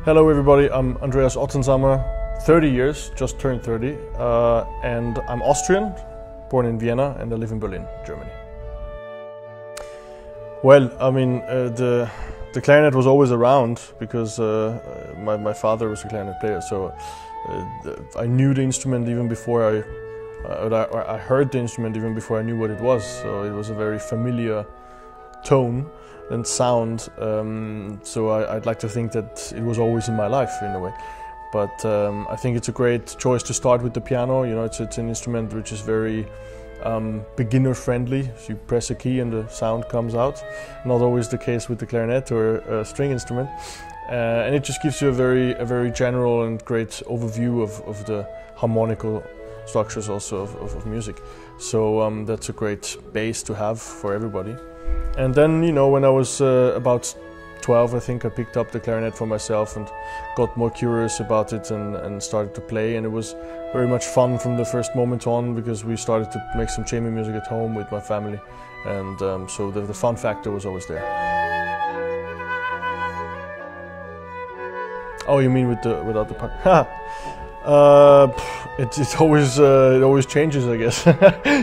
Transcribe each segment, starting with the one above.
Hello everybody, I'm Andreas Ottensamer, 30 years, just turned 30, and I'm Austrian, born in Vienna, and I live in Berlin, Germany. Well, I mean, the clarinet was always around because my father was a clarinet player, so I knew the instrument even before I heard the instrument even before I knew what it was, so it was a very familiar tone and sound, so I'd like to think that it was always in my life in a way. But I think it's a great choice to start with the piano. You know, it's an instrument which is very beginner friendly. So you press a key and the sound comes out. Not always the case with the clarinet or a string instrument. And it just gives you a very general and great overview of the harmonical structures also of music. So that's a great base to have for everybody. And then, you know, when I was about 12, I think I picked up the clarinet for myself and got more curious about it and started to play. And it was very much fun from the first moment on because we started to make some chamber music at home with my family. And so the fun factor was always there. Oh, you mean without the part? It always changes, I guess.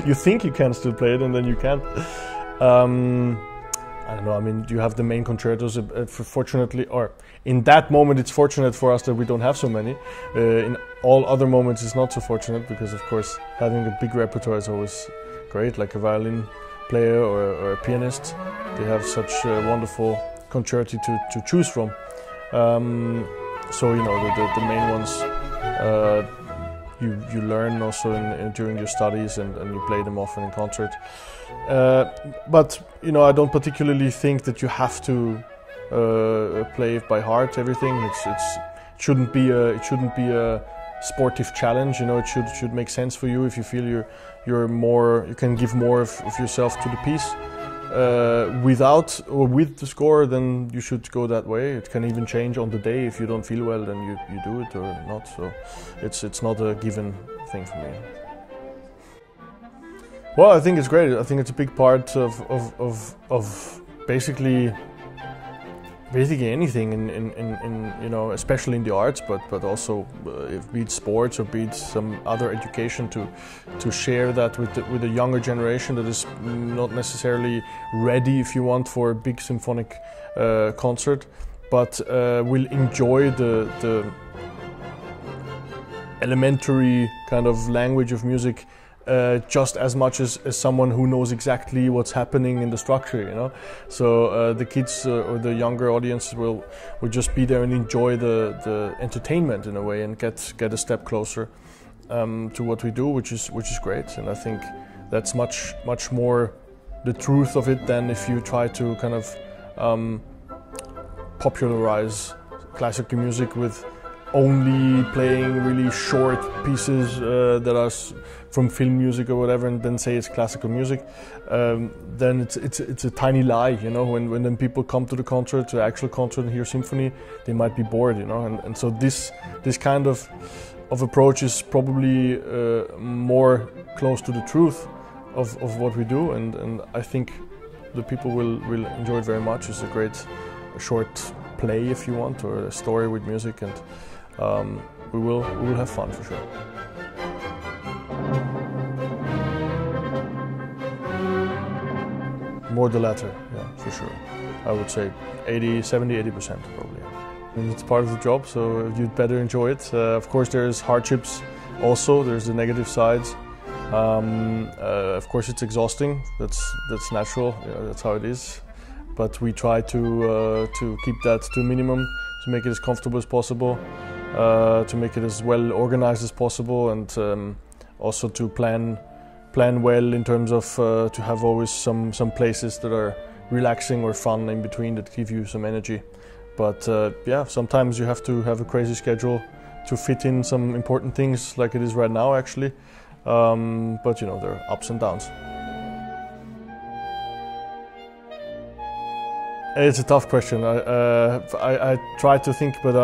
You think you can still play it and then you can't. I don't know, I mean, you have the main concertos, fortunately, or in that moment it's fortunate for us that we don't have so many. In all other moments it's not so fortunate because, of course, having a big repertoire is always great, like a violin player or a pianist. They have such wonderful concerti to choose from. So, you know, the main ones you learn also during your studies and you play them often in concert. But you know, I don't particularly think that you have to play by heart everything. It shouldn't be a sportive challenge. You know, it should make sense for you if you feel you can give more of yourself to the piece. Without or with the score, then you should go that way. It can even change on the day. If you don't feel well, then you do it or not. So it's not a given thing for me. Well, I think it's great. I think it's a big part of basically anything in you know, especially in the arts, but also be it sports or be it some other education, to share that with the younger generation that is not necessarily ready, if you want, for a big symphonic concert, but will enjoy the elementary kind of language of music just as much as someone who knows exactly what's happening in the structure, you know. So the kids or the younger audience will just be there and enjoy the entertainment in a way and get a step closer to what we do, which is great. And I think that's much more the truth of it than if you try to kind of popularize classical music with only playing really short pieces that are from film music or whatever, and then say it's classical music. Then it's a tiny lie, you know. When then people come to the actual concert and hear symphony, they might be bored, you know. And so this kind of approach is probably more close to the truth of what we do, and I think the people will enjoy it very much. It's a great short play, if you want, or a story with music, and we will have fun for sure. More the latter, yeah, for sure. I would say 70-80% probably. And it's part of the job, so you'd better enjoy it. Of course, there's hardships also. There's the negative sides. Of course, it's exhausting. That's natural. Yeah, that's how it is. But we try to keep that to a minimum, to make it as comfortable as possible, to make it as well organized as possible, and also to plan well in terms of to have always some places that are relaxing or fun in between that give you some energy. But yeah, sometimes you have to have a crazy schedule to fit in some important things, like it is right now actually. But you know, there are ups and downs. It's a tough question. I try to think, but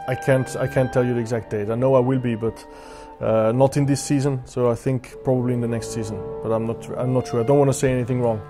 I can't tell you the exact date. I know I will be, but not in this season. So I think probably in the next season. But I'm not sure. I don't want to say anything wrong.